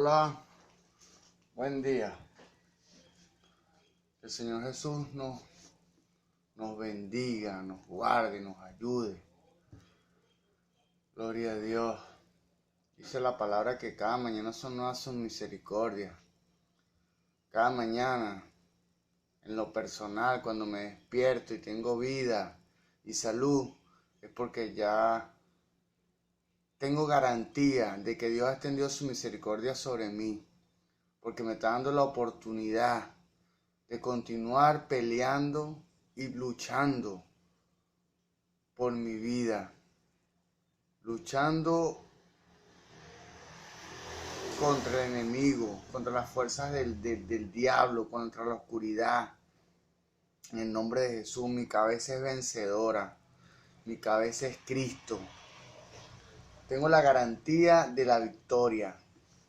Hola, buen día. Que el Señor Jesús nos bendiga, nos guarde, nos ayude. Gloria a Dios. Dice la palabra que cada mañana son nuevas sus misericordias. Cada mañana, en lo personal, cuando me despierto y tengo vida y salud, es porque ya tengo garantía de que Dios ha extendido su misericordia sobre mí. Porque me está dando la oportunidad de continuar peleando y luchando por mi vida, luchando contra el enemigo, contra las fuerzas del diablo, contra la oscuridad. En el nombre de Jesús, mi cabeza es vencedora, mi cabeza es Cristo. Tengo la garantía de la victoria,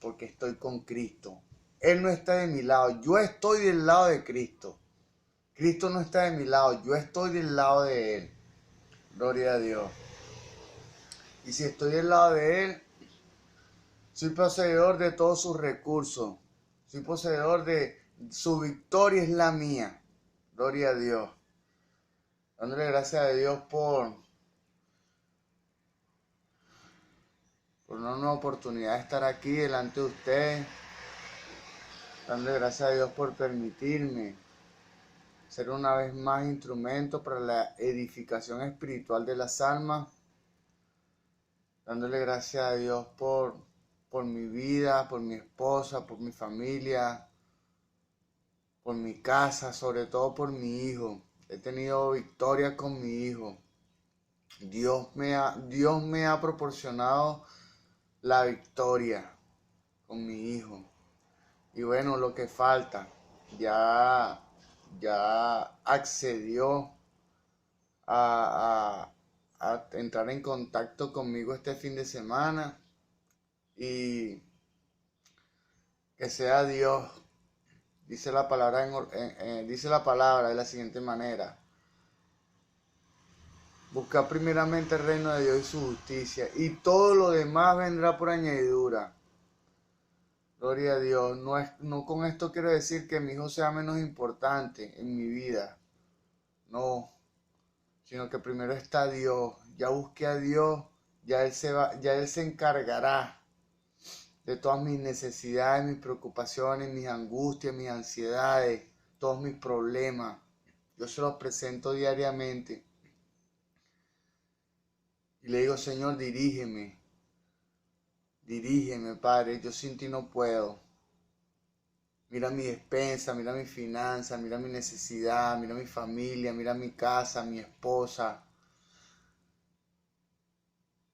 porque estoy con Cristo. Él no está de mi lado, yo estoy del lado de Cristo. Cristo no está de mi lado, yo estoy del lado de Él. Gloria a Dios. Y si estoy del lado de Él, soy poseedor de todos sus recursos. Soy poseedor de su victoria, es la mía. Gloria a Dios. Dándole gracias a Dios por una nueva oportunidad de estar aquí delante de ustedes. Dándole gracias a Dios por permitirme ser una vez más instrumento para la edificación espiritual de las almas. Dándole gracias a Dios por mi vida, por mi esposa, por mi familia, por mi casa, sobre todo por mi hijo. He tenido victoria con mi hijo. Dios me ha proporcionado la victoria con mi hijo. Y bueno, lo que falta, ya accedió a entrar en contacto conmigo este fin de semana. Y que sea Dios. Dice la palabra de la siguiente manera: busca primeramente el reino de Dios y su justicia, y todo lo demás vendrá por añadidura. Gloria a Dios. No con esto quiero decir que mi hijo sea menos importante en mi vida. No, sino que primero está Dios. Ya busqué a Dios, ya Él se encargará de todas mis necesidades, mis preocupaciones, mis angustias, mis ansiedades, todos mis problemas. Yo se los presento diariamente. Y le digo: Señor, dirígeme, Padre, yo sin ti no puedo. Mira mi despensa, mira mi finanza, mira mi necesidad, mira mi familia, mira mi casa, mi esposa.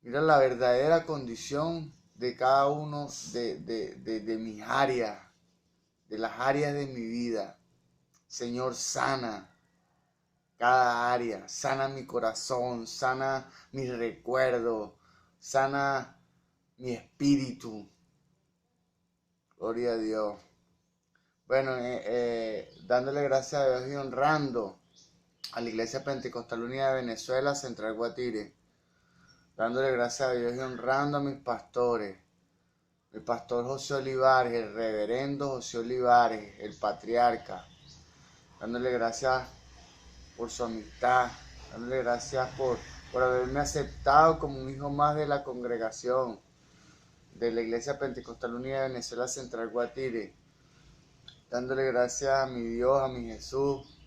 Mira la verdadera condición de cada uno de mis áreas, de las áreas de mi vida. Señor, sana cada área, sana mi corazón, sana mis recuerdos, sana mi espíritu. Gloria a Dios. Bueno, dándole gracias a Dios y honrando a la Iglesia Pentecostal Unida de Venezuela, Central Guatire. Dándole gracias a Dios y honrando a mis pastores. Mi pastor José Olivares, el reverendo José Olivares, el patriarca. Dándole gracias por su amistad. Dándole gracias por haberme aceptado como un hijo más de la congregación de la Iglesia Pentecostal Unida de Venezuela, Central Guatire. Dándole gracias a mi Dios, a mi Jesús,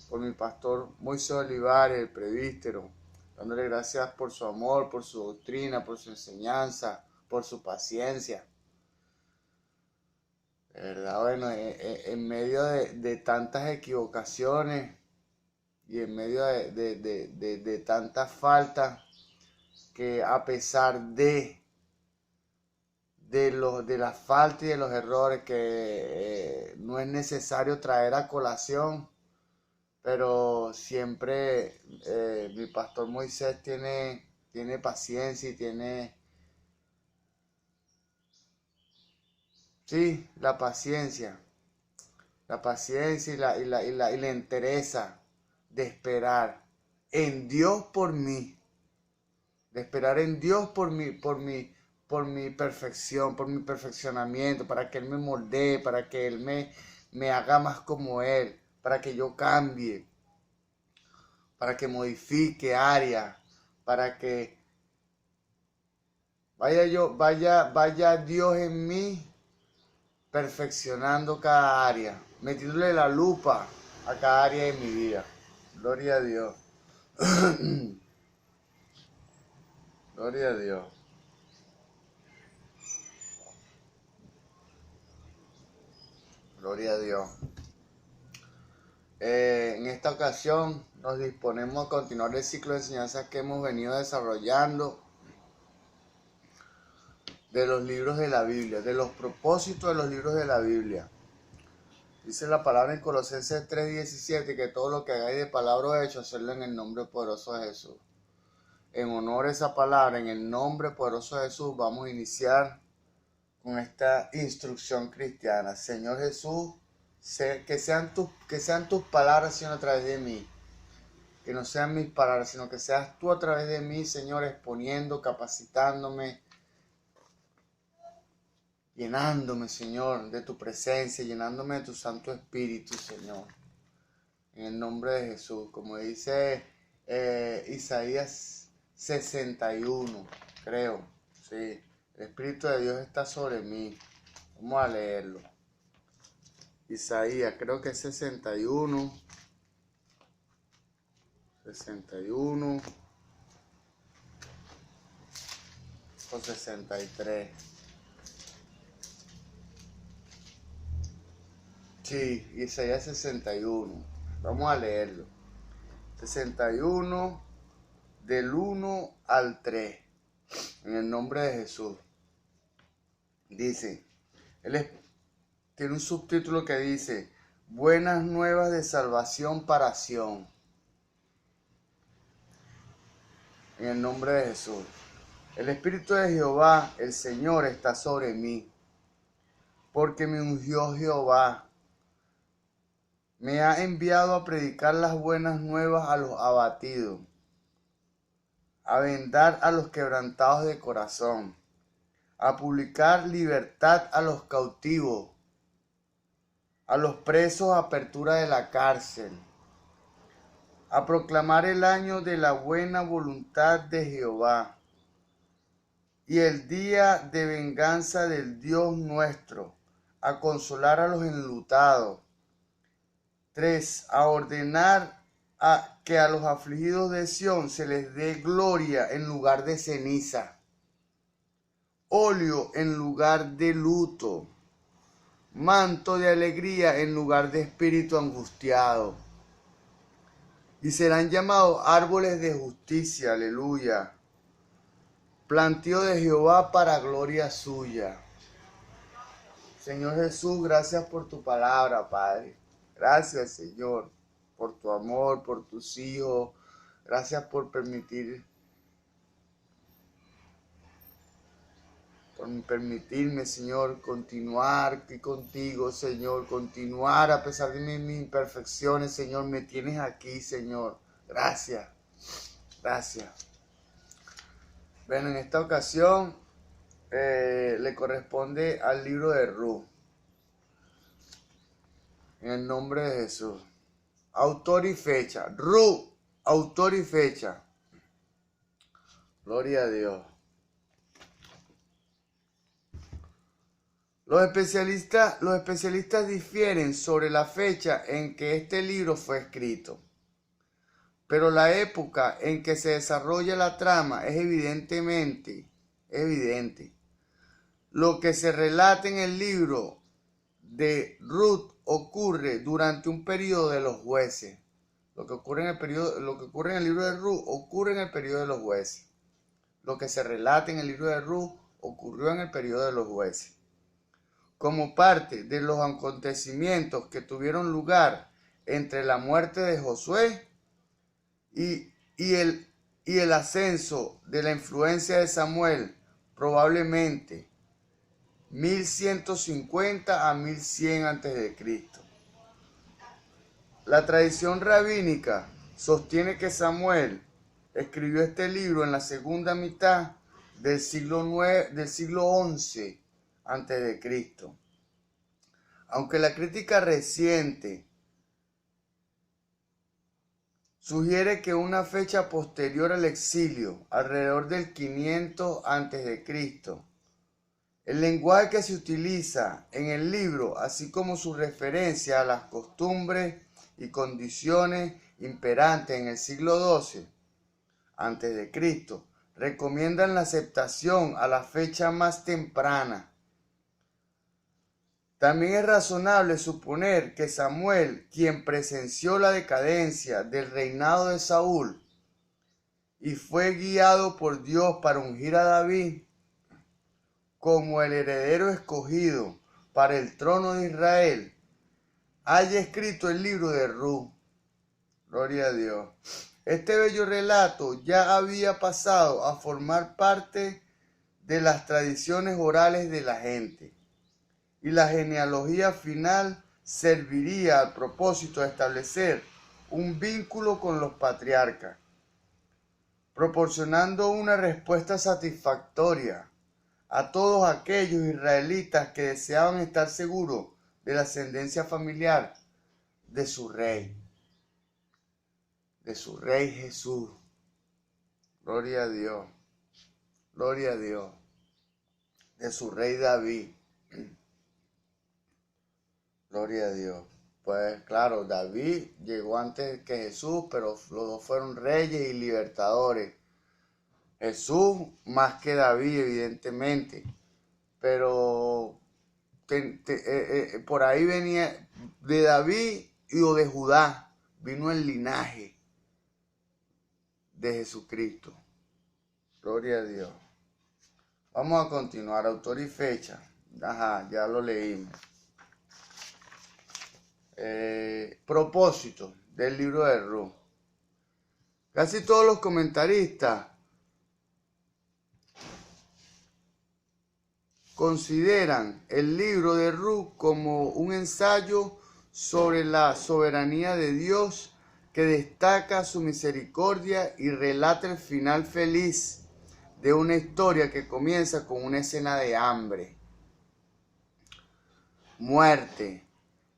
por mi pastor Moisés Olivares, el presbítero. Dándole gracias por su amor, por su doctrina, por su enseñanza, por su paciencia. De verdad, bueno, en medio de tantas equivocaciones y en medio de tantas faltas, que a pesar de las faltas y de los errores que no es necesario traer a colación, pero siempre mi pastor Moisés tiene paciencia y tiene, sí, la paciencia y la entereza de esperar en Dios por mí, de esperar en Dios por por mi perfección, por mi perfeccionamiento, para que Él me moldee, para que Él me haga más como Él, para que yo cambie, para que modifique áreas, para que vaya Dios en mí perfeccionando cada área, metiéndole la lupa a cada área de mi vida. Gloria a Dios. Gloria a Dios. Gloria a Dios. En esta ocasión nos disponemos a continuar el ciclo de enseñanzas que hemos venido desarrollando de los libros de la Biblia, de los propósitos de los libros de la Biblia. Dice la palabra en Colosenses 3:17 que todo lo que hagáis de palabra o hecho, hacerlo en el nombre poderoso de Jesús. En honor a esa palabra, en el nombre poderoso de Jesús, vamos a iniciar con esta instrucción cristiana. Señor Jesús, que sean tus palabras, Señor, a través de mí. Que no sean mis palabras, sino que seas tú a través de mí, Señor, exponiendo, capacitándome, llenándome, Señor, de tu presencia, llenándome de tu Santo Espíritu, Señor. En el nombre de Jesús, como dice Isaías 61, creo, sí. El Espíritu de Dios está sobre mí. Vamos a leerlo. Isaías, creo que es 61 o 63. Sí, Isaías 61. Vamos a leerlo. 61 del 1 al 3. En el nombre de Jesús. Dice, tiene un subtítulo que dice, Buenas nuevas de salvación para Sión. En el nombre de Jesús. El Espíritu de Jehová, el Señor, está sobre mí, porque me ungió Jehová. Me ha enviado a predicar las buenas nuevas a los abatidos, a vendar a los quebrantados de corazón, a publicar libertad a los cautivos, a los presos apertura de la cárcel, a proclamar el año de la buena voluntad de Jehová y el día de venganza del Dios nuestro, a consolar a los enlutados. 3. A ordenar que a los afligidos de Sión se les dé gloria en lugar de ceniza, óleo en lugar de luto, manto de alegría en lugar de espíritu angustiado. Y serán llamados árboles de justicia, aleluya, plantío de Jehová para gloria suya. Señor Jesús, gracias por tu palabra, Padre. Gracias, Señor, por tu amor, por tus hijos. Gracias por permitirme, Señor, continuar aquí contigo, Señor. Continuar a pesar de mis imperfecciones, Señor. Me tienes aquí, Señor. Gracias. Gracias. Bueno, en esta ocasión le corresponde al libro de Ruth. En el nombre de Jesús. Autor y fecha. Ruth, autor y fecha. Gloria a Dios. Los especialistas difieren sobre la fecha en que este libro fue escrito. Pero la época en que se desarrolla la trama es evidente. Lo que se relata en el libro de Ruth ocurre durante un periodo de los jueces. Lo que ocurre en el libro de Ruth ocurre en el periodo de los jueces. Lo que se relata en el libro de Ruth ocurrió en el periodo de los jueces. Como parte de los acontecimientos que tuvieron lugar entre la muerte de Josué y el ascenso de la influencia de Samuel, probablemente 1150 a 1100 a.C. La tradición rabínica sostiene que Samuel escribió este libro en la segunda mitad del siglo XI antes de Cristo. Aunque la crítica reciente sugiere que una fecha posterior al exilio, alrededor del 500 antes de Cristo, el lenguaje que se utiliza en el libro, así como su referencia a las costumbres y condiciones imperantes en el siglo XII antes de Cristo, recomiendan la aceptación a la fecha más temprana. También es razonable suponer que Samuel, quien presenció la decadencia del reinado de Saúl y fue guiado por Dios para ungir a David como el heredero escogido para el trono de Israel, haya escrito el libro de Ruth. Gloria a Dios. Este bello relato ya había pasado a formar parte de las tradiciones orales de la gente, y la genealogía final serviría al propósito de establecer un vínculo con los patriarcas, proporcionando una respuesta satisfactoria a todos aquellos israelitas que deseaban estar seguros de la ascendencia familiar de su rey Jesús. Gloria a Dios, gloria a Dios, de su rey David. Gloria a Dios. Pues claro, David llegó antes que Jesús, pero los dos fueron reyes y libertadores. Jesús más que David, evidentemente, pero por ahí venía de David o de Judá, vino el linaje de Jesucristo. Gloria a Dios. Vamos a continuar, autor y fecha. Ajá, ya lo leímos. Propósito del libro de Ruth. Casi todos los comentaristas consideran el libro de Ruth como un ensayo sobre la soberanía de Dios que destaca su misericordia y relata el final feliz de una historia que comienza con una escena de hambre, muerte.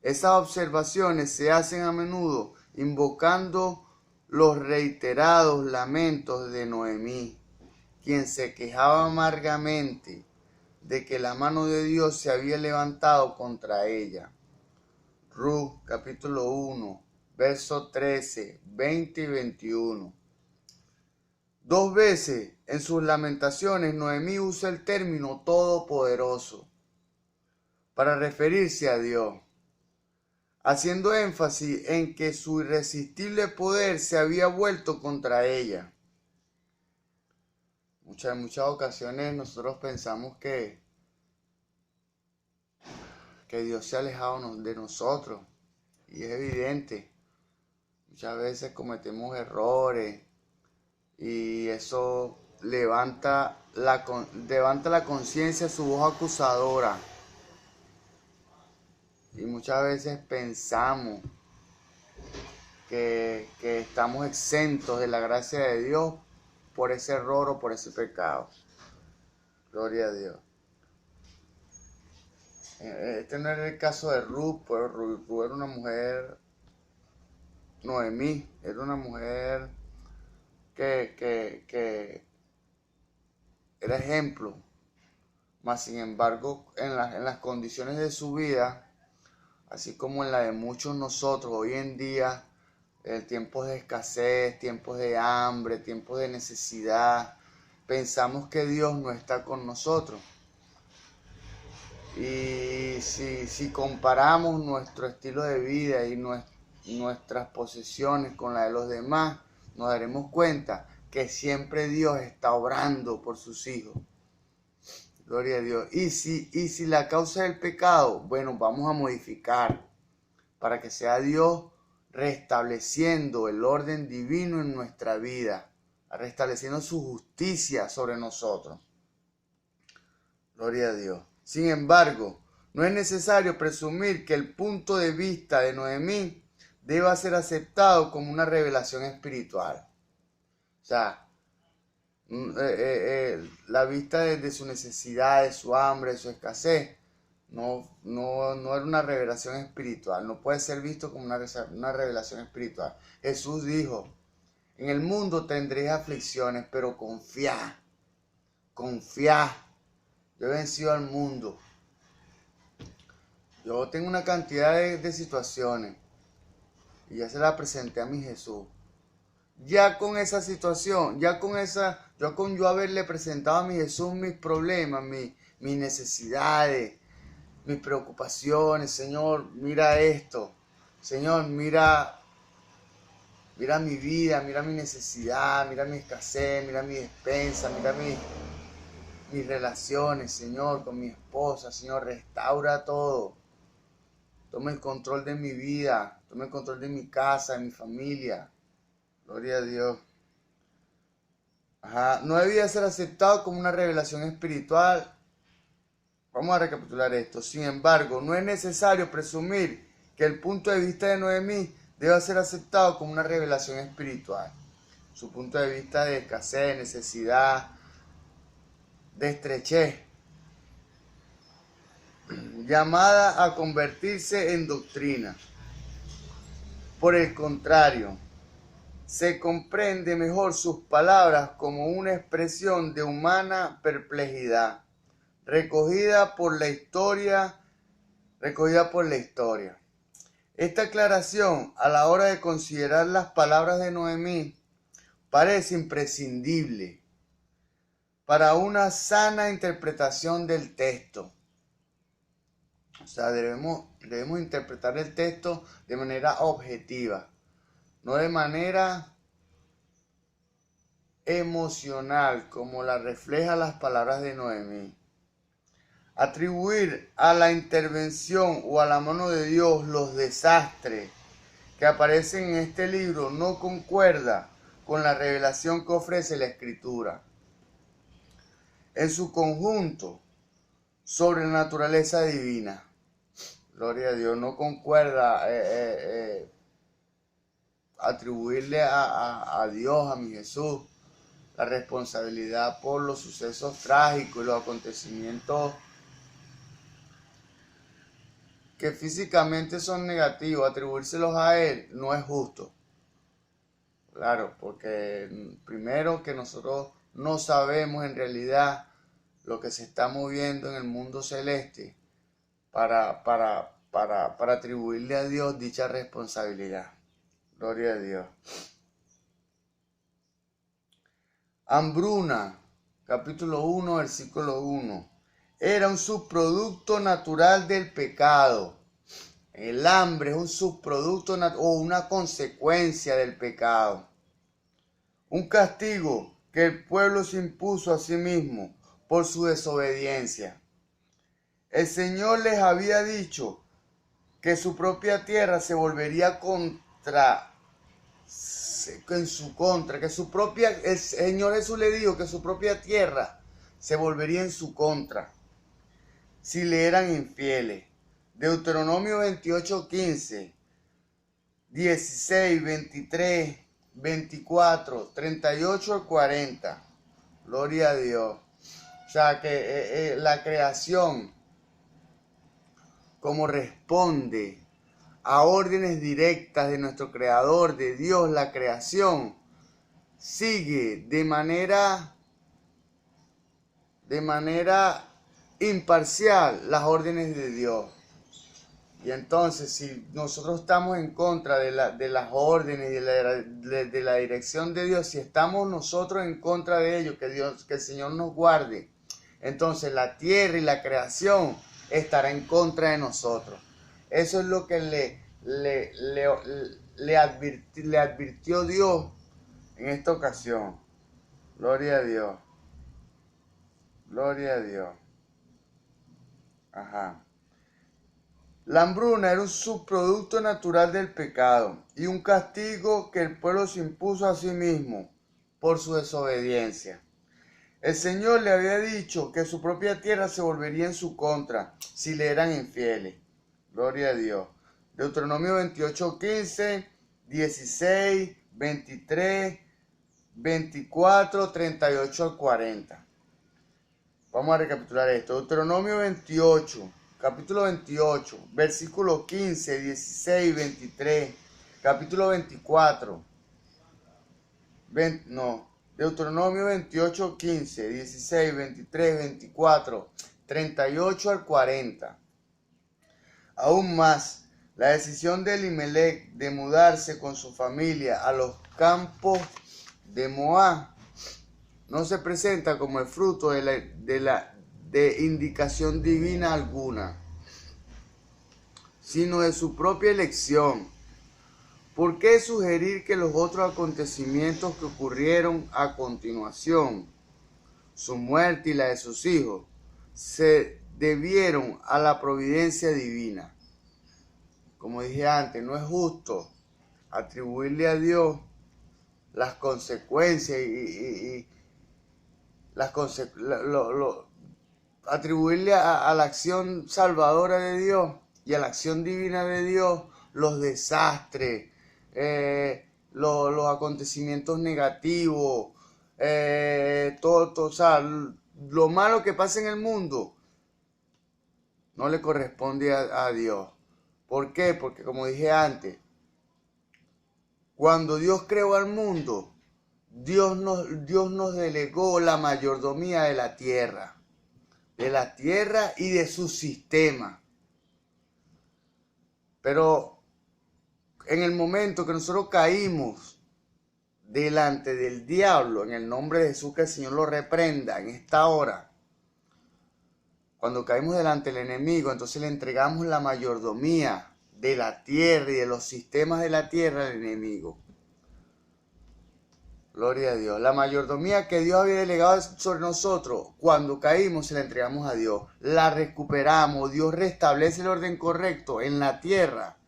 Esas observaciones se hacen a menudo invocando los reiterados lamentos de Noemí, quien se quejaba amargamente de que la mano de Dios se había levantado contra ella. Ruth, capítulo 1, versos 13, 20 y 21. Dos veces en sus lamentaciones Noemí usa el término todopoderoso para referirse a Dios, haciendo énfasis en que su irresistible poder se había vuelto contra ella. En muchas ocasiones nosotros pensamos que Dios se ha alejado de nosotros, y es evidente. Muchas veces cometemos errores y eso levanta la conciencia, su voz acusadora. Y muchas veces pensamos que estamos exentos de la gracia de Dios por ese error o por ese pecado. Gloria a Dios. Este no era el caso de Ruth, pero Ruth era una mujer, Noemí era una mujer que era ejemplo, mas sin embargo en las condiciones de su vida, así como en la de muchos nosotros hoy en día, tiempos de escasez, tiempos de hambre, tiempos de necesidad, pensamos que Dios no está con nosotros. Y si comparamos nuestro estilo de vida y nuestras posesiones con la de los demás, nos daremos cuenta que siempre Dios está obrando por sus hijos. Gloria a Dios. Y si la causa es el pecado, bueno, vamos a modificar para que sea Dios restableciendo el orden divino en nuestra vida, restableciendo su justicia sobre nosotros. Gloria a Dios. Sin embargo, no es necesario presumir que el punto de vista de Noemí deba ser aceptado como una revelación espiritual. O sea, la vista de su necesidad, de su hambre, de su escasez. No era una revelación espiritual, no puede ser visto como una revelación espiritual. Jesús dijo, en el mundo tendréis aflicciones, pero confiad, yo he vencido al mundo. Yo tengo una cantidad de situaciones y ya se la presenté a mi Jesús. Ya con esa situación, yo haberle presentado a mi Jesús mis problemas, mis necesidades, mis preocupaciones, Señor, mira esto, Señor, mira mi vida, mira mi necesidad, mira mi escasez, mira mi despensa, mira mis relaciones, Señor, con mi esposa, Señor, restaura todo. Toma el control de mi vida, toma el control de mi casa, de mi familia. Gloria a Dios. No debía ser aceptado como una revelación espiritual. Vamos a recapitular esto. Sin embargo, no es necesario presumir que el punto de vista de Noemí deba ser aceptado como una revelación espiritual. Su punto de vista de escasez, necesidad, de estrechez, llamada a convertirse en doctrina. Por el contrario, se comprende mejor sus palabras como una expresión de humana perplejidad, recogida por la historia. Esta aclaración, a la hora de considerar las palabras de Noemí, parece imprescindible para una sana interpretación del texto. O sea, debemos interpretar el texto de manera objetiva, no de manera emocional, como la reflejan las palabras de Noemí. Atribuir a la intervención o a la mano de Dios los desastres que aparecen en este libro no concuerda con la revelación que ofrece la Escritura en su conjunto sobre la naturaleza divina. Gloria a Dios, no concuerda atribuirle a Dios, a mi Jesús, la responsabilidad por los sucesos trágicos y los acontecimientos que físicamente son negativos. Atribuírselos a Él no es justo. Claro, porque primero que nosotros no sabemos en realidad lo que se está moviendo en el mundo celeste para atribuirle a Dios dicha responsabilidad. Gloria a Dios. Hambruna, capítulo 1, versículo 1. Era un subproducto natural del pecado. El hambre es un subproducto o una consecuencia del pecado. Un castigo que el pueblo se impuso a sí mismo por su desobediencia. El Señor les había dicho que su propia tierra se volvería en su contra, el Señor Jesús le dijo que su propia tierra se volvería en su contra si le eran infieles. Deuteronomio 28, 15, 16, 23, 24, 38 al 40. Gloria a Dios. O sea que la creación, como responde a órdenes directas de nuestro Creador, de Dios, la creación sigue de manera imparcial las órdenes de Dios. Y entonces, si nosotros estamos en contra de las órdenes y de la dirección de Dios, si estamos nosotros en contra de ello, que el Señor nos guarde, entonces la tierra y la creación estará en contra de nosotros. Eso es lo que le advirtió Dios en esta ocasión. Gloria a Dios. Gloria a Dios. La hambruna era un subproducto natural del pecado y un castigo que el pueblo se impuso a sí mismo por su desobediencia. El Señor le había dicho que su propia tierra se volvería en su contra si le eran infieles. Gloria a Dios. Deuteronomio 28, 15, 16, 23, 24, 38 al 40. Vamos a recapitular esto. Deuteronomio 28, capítulo 28, versículo 15, 16, 23, capítulo 24. Deuteronomio 28, 15, 16, 23, 24, 38 al 40. Aún más, la decisión de Elimelec de mudarse con su familia a los campos de Moab no se presenta como el fruto de indicación divina alguna, sino de su propia elección. ¿Por qué sugerir que los otros acontecimientos que ocurrieron a continuación, su muerte y la de sus hijos, se debieron a la providencia divina? Como dije antes, no es justo atribuirle a Dios las consecuencias y atribuirle a la acción salvadora de Dios y a la acción divina de Dios los desastres, los acontecimientos negativos, todo, o sea, lo malo que pasa en el mundo no le corresponde a Dios. ¿Por qué? Porque como dije antes, cuando Dios creó al mundo, Dios nos delegó la mayordomía de la tierra y de su sistema. Pero en el momento que nosotros caímos delante del diablo, en el nombre de Jesús, que el Señor lo reprenda en esta hora, cuando caímos delante del enemigo, entonces le entregamos la mayordomía de la tierra y de los sistemas de la tierra al enemigo. Gloria a Dios. La mayordomía que Dios había delegado sobre nosotros, cuando caímos, se la entregamos a Dios. La recuperamos. Dios restablece el orden correcto en la tierra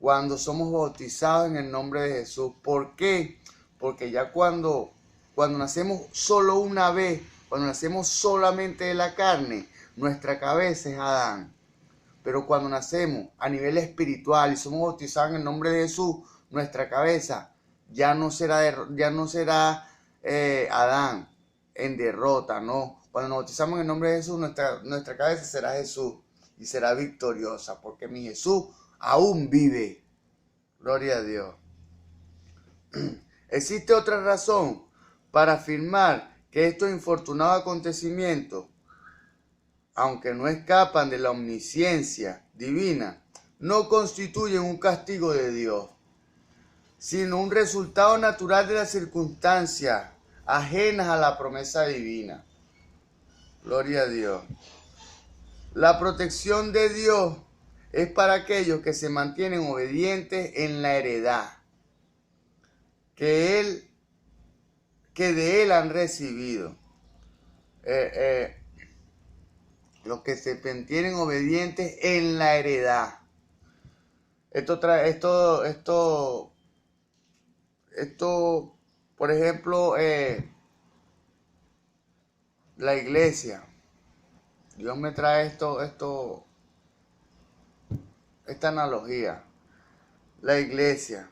cuando somos bautizados en el nombre de Jesús. ¿Por qué? Porque ya cuando nacemos solo una vez, cuando nacemos solamente de la carne, nuestra cabeza es Adán. Pero cuando nacemos a nivel espiritual y somos bautizados en el nombre de Jesús, nuestra cabeza ya no será Adán en derrota, no. Cuando nos bautizamos en el nombre de Jesús, nuestra cabeza será Jesús y será victoriosa, porque mi Jesús aún vive. Gloria a Dios. Existe otra razón para afirmar que estos infortunados acontecimientos, aunque no escapan de la omnisciencia divina, no constituyen un castigo de Dios, sino un resultado natural de las circunstancias ajenas a la promesa divina. Gloria a Dios. La protección de Dios es para aquellos que se mantienen obedientes en la heredad que de Él han recibido. Los que se mantienen obedientes en la heredad. Esto, por ejemplo, la iglesia. Dios me trae esta analogía. La iglesia.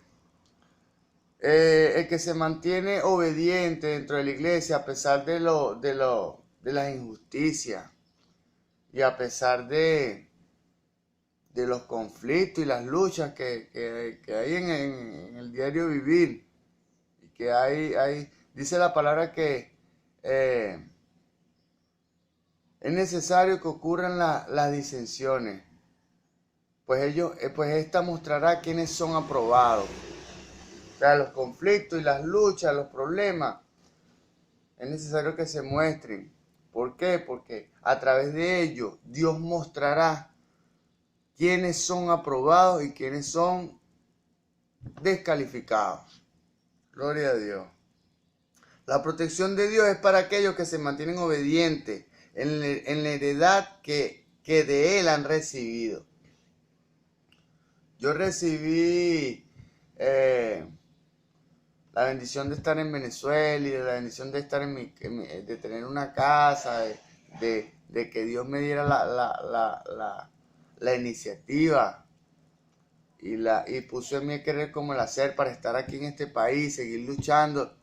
El que se mantiene obediente dentro de la iglesia a pesar de las injusticias y a pesar de los conflictos y las luchas que hay en el diario vivir, y que hay dice la palabra que es necesario que ocurran las disensiones, pues esta mostrará quiénes son aprobados. O sea, los conflictos y las luchas, los problemas, es necesario que se muestren. ¿Por qué? Porque a través de ellos Dios mostrará quiénes son aprobados y quiénes son descalificados. Gloria a Dios. La protección de Dios es para aquellos que se mantienen obedientes en la heredad que de Él han recibido. Yo recibí la bendición de estar en Venezuela y de la bendición de estar de tener una casa, de que Dios me diera la iniciativa y puso en mí el querer como el hacer para estar aquí en este país, seguir luchando.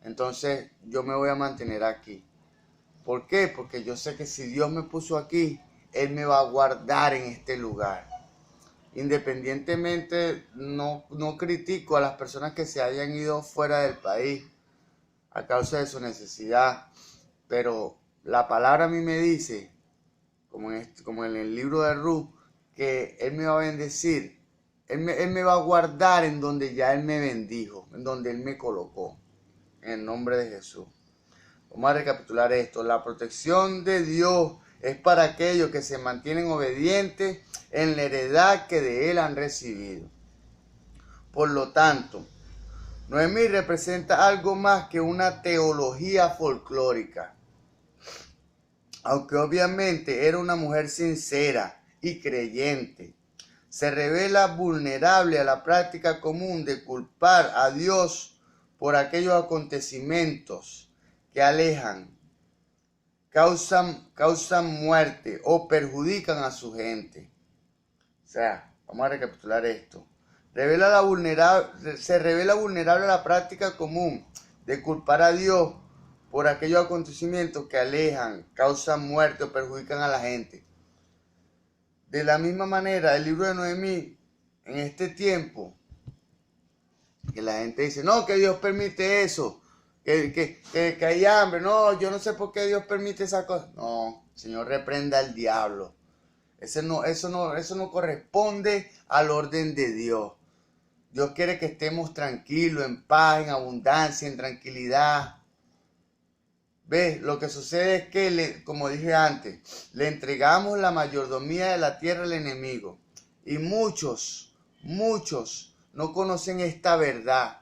entonces yo me voy a mantener aquí. ¿Por qué? Porque yo sé que si Dios me puso aquí, Él me va a guardar en este lugar. Independientemente, no critico a las personas que se hayan ido fuera del país a causa de su necesidad, pero la palabra a mí me dice, como en el libro de Ruth, que Él me va a bendecir, Él me va a guardar en donde ya Él me bendijo, en donde Él me colocó, en el nombre de Jesús. Vamos a recapitular esto. La protección de Dios es para aquellos que se mantienen obedientes en la heredad que de Él han recibido. Por lo tanto, Noemí representa algo más que una teología folclórica. Aunque obviamente era una mujer sincera y creyente, se revela vulnerable a la práctica común de culpar a Dios por aquellos acontecimientos que alejan, causan muerte o perjudican a su gente. O sea, vamos a recapitular esto. Se revela vulnerable a la práctica común de culpar a Dios por aquellos acontecimientos que alejan, causan muerte o perjudican a la gente. De la misma manera, el libro de Noemí, en este tiempo, que la gente dice, no, que Dios permite eso, que hay hambre, no, yo no sé por qué Dios permite esa cosa. No, Señor, reprenda al diablo. Eso no corresponde al orden de Dios. Dios quiere que estemos tranquilos, en paz, en abundancia, en tranquilidad. ¿Ves? Lo que sucede es que, como dije antes, le entregamos la mayordomía de la tierra al enemigo. Y muchos no conocen esta verdad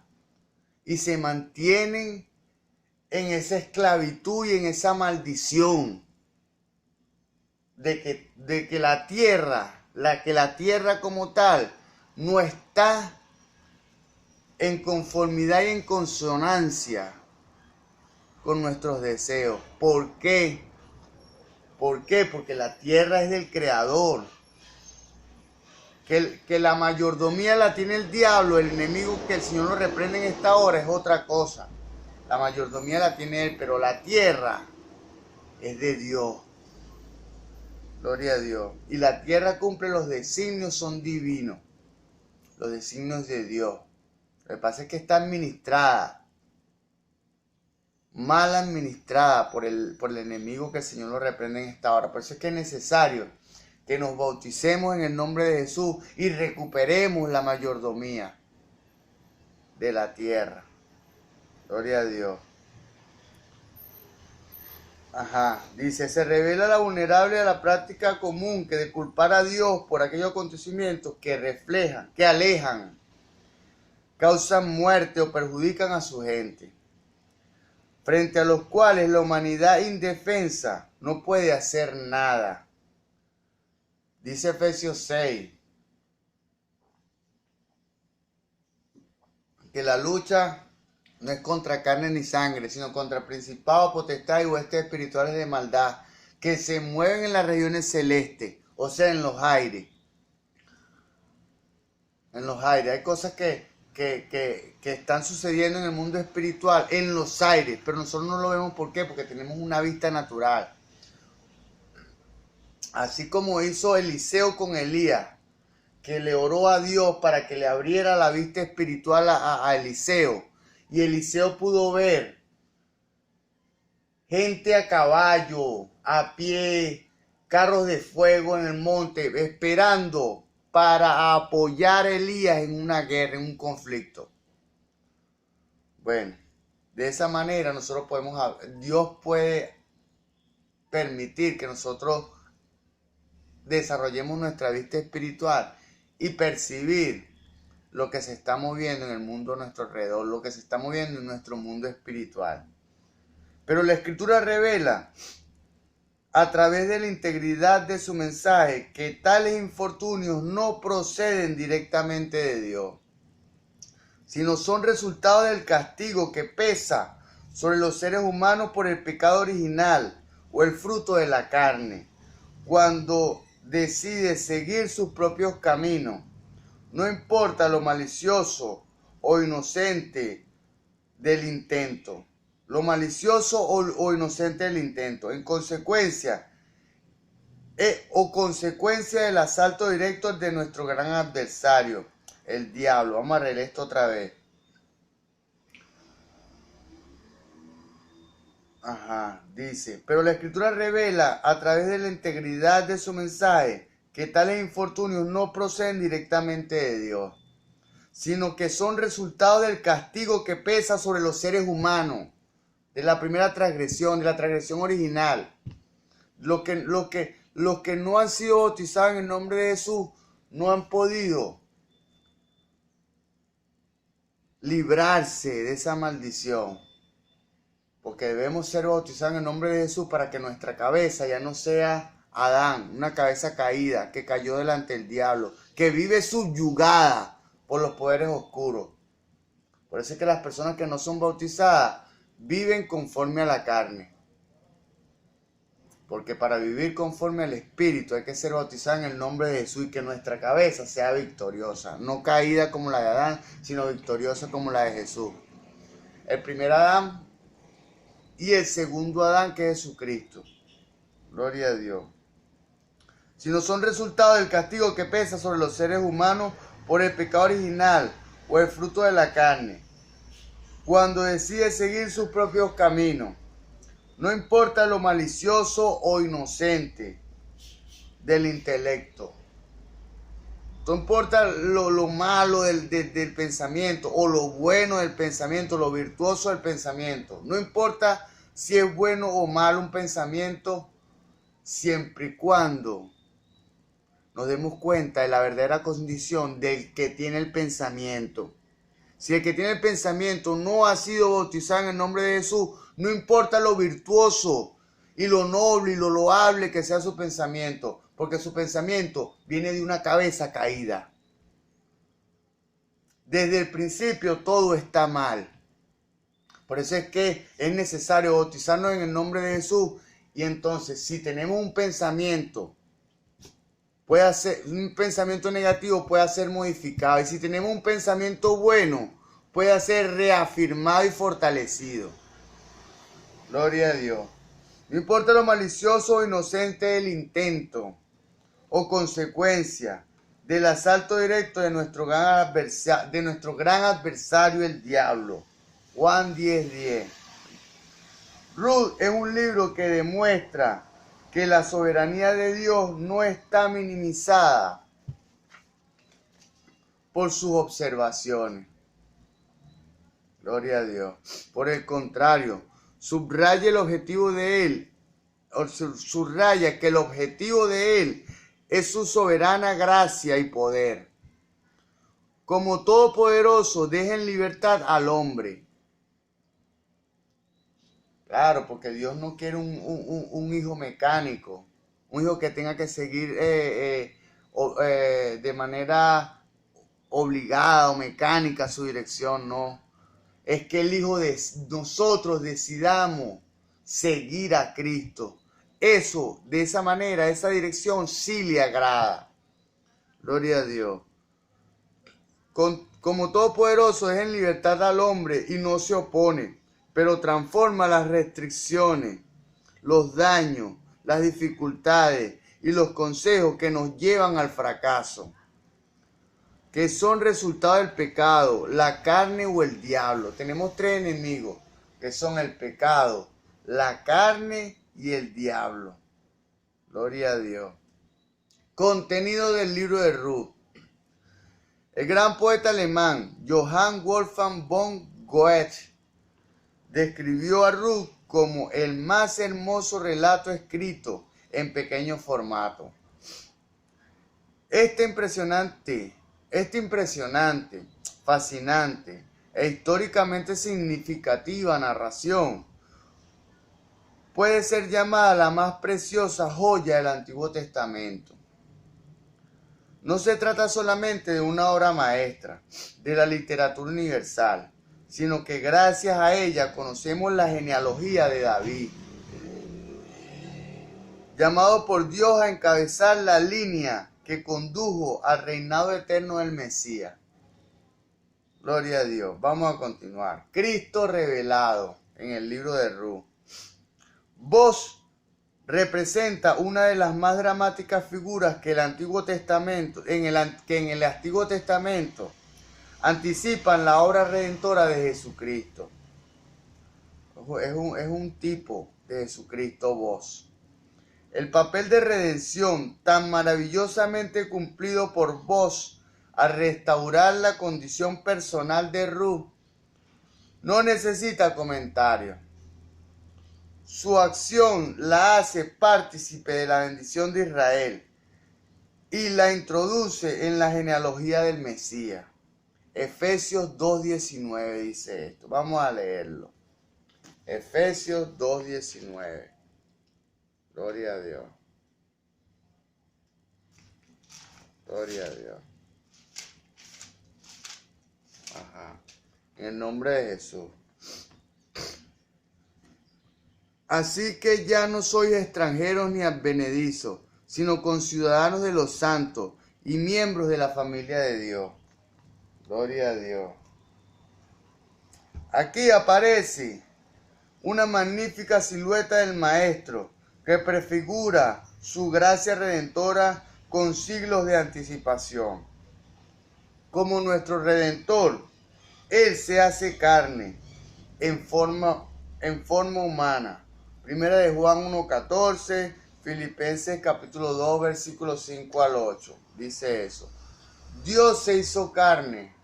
y se mantienen en esa esclavitud y en esa maldición de que la tierra como tal no está en conformidad y en consonancia con nuestros deseos. ¿Por qué? ¿Por qué? Porque la tierra es del Creador. Que la mayordomía la tiene el diablo, el enemigo, que el Señor lo reprende en esta hora, es otra cosa. La mayordomía la tiene Él, pero la tierra es de Dios. Gloria a Dios. Y la tierra cumple los designios, son divinos. Los designios de Dios. Lo que pasa es que está administrada, mal administrada por el enemigo, que el Señor lo reprende en esta hora. Por eso es que es necesario que nos bauticemos en el nombre de Jesús y recuperemos la mayordomía de la tierra. Gloria a Dios. Dice, se revela la vulnerable a la práctica común que de culpar a Dios por aquellos acontecimientos que reflejan, que alejan, causan muerte o perjudican a su gente, frente a los cuales la humanidad indefensa no puede hacer nada. Dice Efesios 6, que la lucha no es contra carne ni sangre, sino contra principados, potestades y huestes espirituales de maldad que se mueven en las regiones celestes, o sea, en los aires. En los aires. Hay cosas que están sucediendo en el mundo espiritual, en los aires, pero nosotros no lo vemos. ¿Por qué? Porque tenemos una vista natural. Así como hizo Eliseo con Elías, que le oró a Dios para que le abriera la vista espiritual a Eliseo. Y Eliseo pudo ver gente a caballo, a pie, carros de fuego en el monte, esperando para apoyar a Elías en una guerra, en un conflicto. Bueno, de esa manera Dios puede permitir que nosotros desarrollemos nuestra vista espiritual y percibir lo que se está moviendo en el mundo a nuestro alrededor, lo que se está moviendo en nuestro mundo espiritual. Pero la Escritura revela a través de la integridad de su mensaje que tales infortunios no proceden directamente de Dios, sino son resultado del castigo que pesa sobre los seres humanos por el pecado original o el fruto de la carne, cuando decide seguir sus propios caminos. No importa lo malicioso o inocente del intento. lo malicioso o inocente del intento. En consecuencia, consecuencia del asalto directo de nuestro gran adversario, el diablo. Vamos a leer esto otra vez. Dice, pero la Escritura revela a través de la integridad de su mensaje que tales infortunios no proceden directamente de Dios, sino que son resultado del castigo que pesa sobre los seres humanos, de la primera transgresión, de la transgresión original. Los que no han sido bautizados en el nombre de Jesús no han podido librarse de esa maldición. Porque debemos ser bautizados en el nombre de Jesús para que nuestra cabeza ya no sea Adán, una cabeza caída que cayó delante del diablo, que vive subyugada por los poderes oscuros. Por eso es que las personas que no son bautizadas viven conforme a la carne. Porque para vivir conforme al Espíritu hay que ser bautizado en el nombre de Jesús y que nuestra cabeza sea victoriosa. No caída como la de Adán, sino victoriosa como la de Jesús. El primer Adán y el segundo Adán, que es Jesucristo. Gloria a Dios. Sino son resultados del castigo que pesa sobre los seres humanos por el pecado original o el fruto de la carne, cuando decide seguir sus propios caminos. No importa lo malicioso o inocente del intelecto. No importa lo malo del pensamiento o lo bueno del pensamiento, lo virtuoso del pensamiento. No importa si es bueno o malo un pensamiento, siempre y cuando nos demos cuenta de la verdadera condición del que tiene el pensamiento. Si el que tiene el pensamiento no ha sido bautizado en el nombre de Jesús, no importa lo virtuoso y lo noble y lo loable que sea su pensamiento, porque su pensamiento viene de una cabeza caída. Desde el principio todo está mal. Por eso es que es necesario bautizarnos en el nombre de Jesús. Y entonces, si tenemos un pensamiento, un pensamiento negativo puede ser modificado. Y si tenemos un pensamiento bueno, puede ser reafirmado y fortalecido. Gloria a Dios. No importa lo malicioso o inocente del intento o consecuencia del asalto directo de nuestro gran adversario, el diablo. Juan 10:10. Ruth es un libro que demuestra que la soberanía de Dios no está minimizada por sus observaciones. Gloria a Dios. Por el contrario, subraya el objetivo de Él. Subraya que el objetivo de Él es su soberana gracia y poder. Como todopoderoso, deja en libertad al hombre. Claro, porque Dios no quiere un hijo mecánico, un hijo que tenga que seguir de manera obligada o mecánica su dirección, no. Es que el Hijo de nosotros decidamos seguir a Cristo. Eso, de esa manera, esa dirección sí le agrada. Gloria a Dios. Como todopoderoso deja en libertad al hombre y no se opone, pero transforma las restricciones, los daños, las dificultades y los consejos que nos llevan al fracaso, que son resultado del pecado, la carne o el diablo. Tenemos tres enemigos, que son el pecado, la carne y el diablo. Gloria a Dios. Contenido del libro de Ruth. El gran poeta alemán Johann Wolfgang von Goethe describió a Ruth como el más hermoso relato escrito en pequeño formato. Esta impresionante, fascinante e históricamente significativa narración puede ser llamada la más preciosa joya del Antiguo Testamento. No se trata solamente de una obra maestra de la literatura universal, sino que gracias a ella conocemos la genealogía de David, llamado por Dios a encabezar la línea que condujo al reinado eterno del Mesías. Gloria a Dios. Vamos a continuar. Cristo revelado. en el libro de Ruth. Boz representa una de las más dramáticas figuras que el Antiguo Testamento, en el Antiguo Testamento anticipan la obra redentora de Jesucristo. Es un tipo de Jesucristo, Boz. El papel de redención tan maravillosamente cumplido por Boz al restaurar la condición personal de Ruth no necesita comentario. Su acción la hace partícipe de la bendición de Israel y la introduce en la genealogía del Mesías. Efesios 2:19 dice esto. Vamos a leerlo. Efesios 2:19. Gloria a Dios. Gloria a Dios. Ajá. En el nombre de Jesús. Así que ya no sois extranjeros ni advenedizos, sino conciudadanos de los santos y miembros de la familia de Dios. Gloria a Dios. Aquí aparece una magnífica silueta del Maestro que prefigura su gracia redentora con siglos de anticipación. Como nuestro Redentor, Él se hace carne en forma humana. Primera de Juan 1:14, Filipenses capítulo 2, versículos 5 al 8. Dice eso. Dios se hizo carne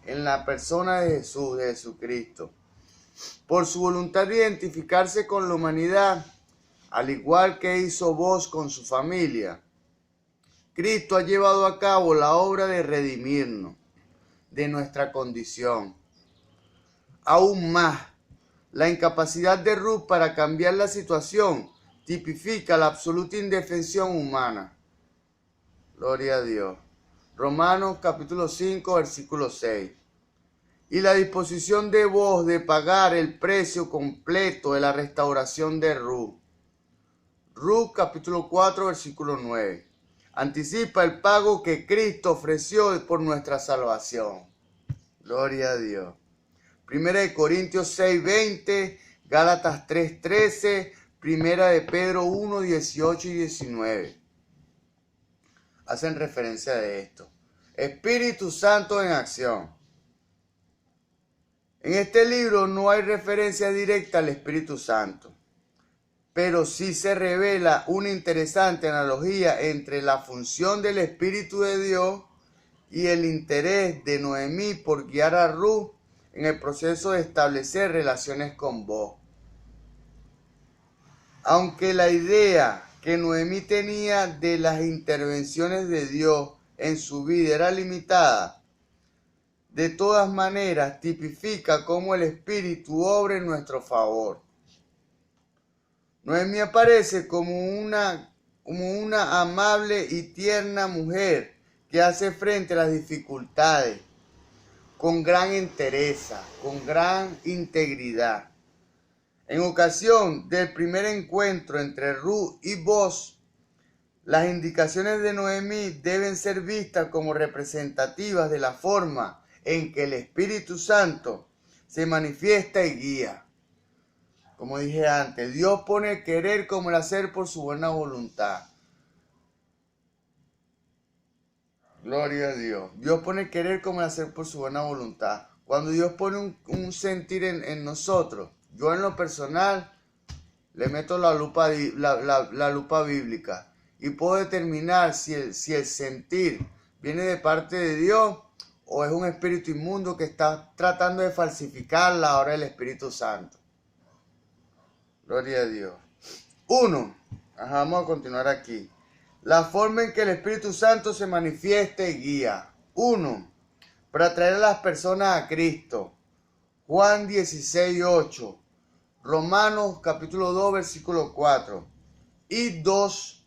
en la persona de Jesús, de Jesucristo. Por su voluntad de identificarse con la humanidad, al igual que hizo Boz con su familia, Cristo ha llevado a cabo la obra de redimirnos de nuestra condición. Aún más, la incapacidad de Ruth para cambiar la situación tipifica la absoluta indefensión humana. Gloria a Dios. Romanos capítulo 5, versículo 6. Y la disposición de Boz de pagar el precio completo de la restauración de Ruth. Ruth capítulo 4, versículo 9. Anticipa el pago que Cristo ofreció por nuestra salvación. Gloria a Dios. Primera de Corintios 6:20, Gálatas 3:13, Primera de Pedro 1:18 y 19. Hacen referencia de esto. Espíritu Santo en acción. En este libro no hay referencia directa al Espíritu Santo, pero sí se revela una interesante analogía entre la función del Espíritu de Dios y el interés de Noemí por guiar a Ruth en el proceso de establecer relaciones con Boz. Aunque la idea que Noemí tenía de las intervenciones de Dios en su vida era limitada, de todas maneras tipifica cómo el Espíritu obra en nuestro favor. Noemí aparece como una amable y tierna mujer que hace frente a las dificultades con gran entereza, con gran integridad. En ocasión del primer encuentro entre Ruth y Boz, las indicaciones de Noemí deben ser vistas como representativas de la forma en que el Espíritu Santo se manifiesta y guía. Como dije antes, Dios pone el querer como el hacer por su buena voluntad. Gloria a Dios. Dios pone el querer como el hacer por su buena voluntad. Cuando Dios pone un sentir en nosotros, yo en lo personal le meto la lupa bíblica y puedo determinar si el sentir viene de parte de Dios o es un espíritu inmundo que está tratando de falsificar la obra del Espíritu Santo. Gloria a Dios. 1. Vamos a continuar aquí. La forma en que el Espíritu Santo se manifiesta y guía. 1. Para traer a las personas a Cristo. Juan 16:8. Romanos capítulo 2, versículo 4. Y 2.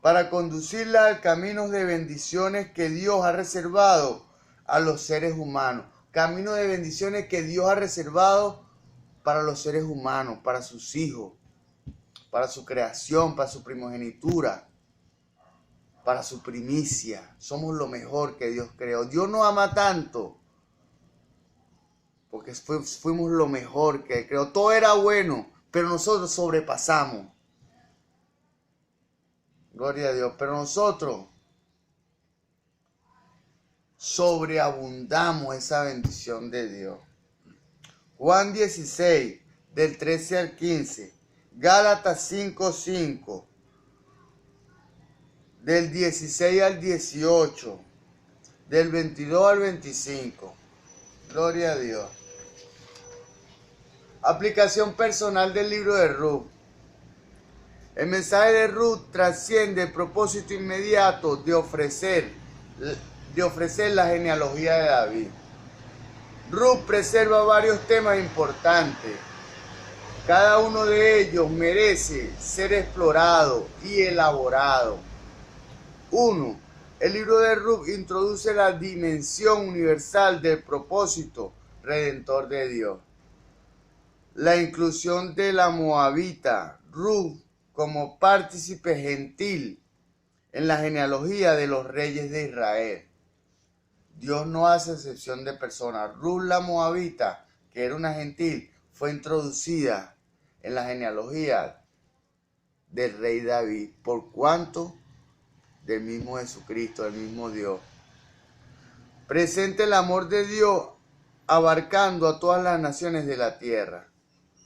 Para conducirla al camino de bendiciones que Dios ha reservado a los seres humanos. Camino de bendiciones que Dios ha reservado para los seres humanos, para sus hijos, para su creación, para su primogenitura, para su primicia. Somos lo mejor que Dios creó. Dios nos ama tanto, porque fuimos lo mejor que Él creó. Todo era bueno, pero nosotros sobrepasamos. Gloria a Dios. Pero nosotros sobreabundamos esa bendición de Dios. Juan 16, del 13 al 15. Gálatas 5:5. Del 16 al 18. Del 22 al 25. Gloria a Dios. Aplicación personal del libro de Ruth. El mensaje de Ruth trasciende el propósito inmediato de ofrecer la genealogía de David. Ruth preserva varios temas importantes. Cada uno de ellos merece ser explorado y elaborado. 1. El libro de Ruth introduce la dimensión universal del propósito redentor de Dios. La inclusión de la moabita Ruth como partícipe gentil en la genealogía de los reyes de Israel. Dios no hace excepción de personas. Ruth la moabita, que era una gentil, fue introducida en la genealogía del rey David. ¿Por cuánto? Del mismo Jesucristo, del mismo Dios. Presente el amor de Dios abarcando a todas las naciones de la tierra.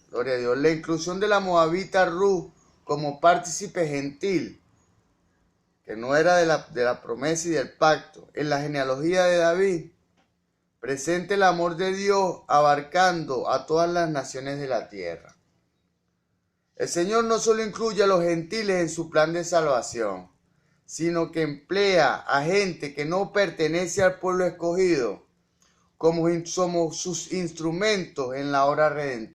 Gloria a Dios. La inclusión de la moabita Ruth como partícipe gentil, que no era de la promesa y del pacto, en la genealogía de David, presente el amor de Dios abarcando a todas las naciones de la tierra. El Señor no solo incluye a los gentiles en su plan de salvación, sino que emplea a gente que no pertenece al pueblo escogido como somos sus instrumentos en la obra redentora.